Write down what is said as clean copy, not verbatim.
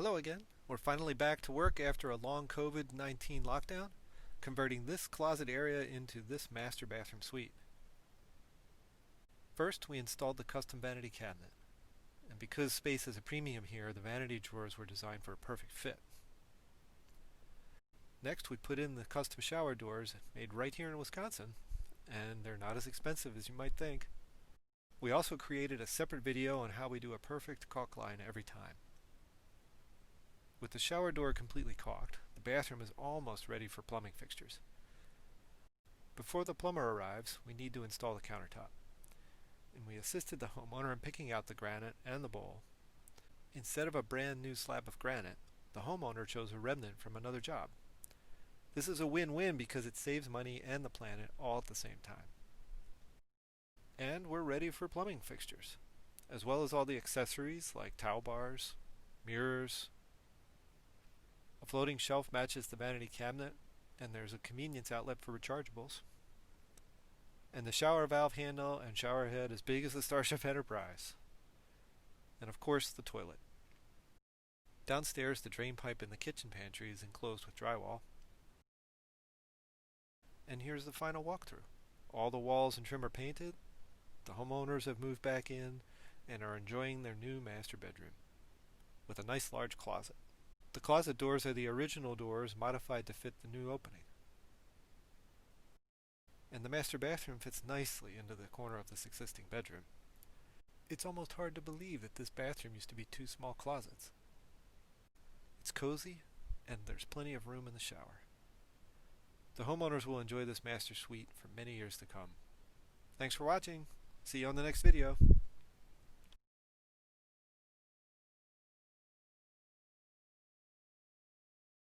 Hello again. We're finally back to work after a long COVID-19 lockdown, converting this closet area into this master bathroom suite. First, we installed the custom vanity cabinet. And because space is a premium here, the vanity drawers were designed for a perfect fit. Next, we put in the custom shower doors made right here in Wisconsin, and they're not as expensive as you might think. We also created a separate video on how we do a perfect caulk line every time. With the shower door completely caulked, the bathroom is almost ready for plumbing fixtures. Before the plumber arrives, we need to install the countertop. And we assisted the homeowner in picking out the granite and the bowl. Instead of a brand new slab of granite, the homeowner chose a remnant from another job. This is a win-win because it saves money and the planet all at the same time. And we're ready for plumbing fixtures, as well as all the accessories like towel bars, mirrors. A floating shelf matches the vanity cabinet, and there's a convenience outlet for rechargeables. And the shower valve handle and shower head as big as the Starship Enterprise. And of course, the toilet. Downstairs, the drain pipe in the kitchen pantry is enclosed with drywall. And here's the final walkthrough. All the walls and trim are painted, the homeowners have moved back in, and are enjoying their new master bedroom, with a nice large closet. The closet doors are the original doors modified to fit the new opening. And the master bathroom fits nicely into the corner of this existing bedroom. It's almost hard to believe that this bathroom used to be two small closets. It's cozy, and there's plenty of room in the shower. The homeowners will enjoy this master suite for many years to come. Thanks for watching. See you on the next video.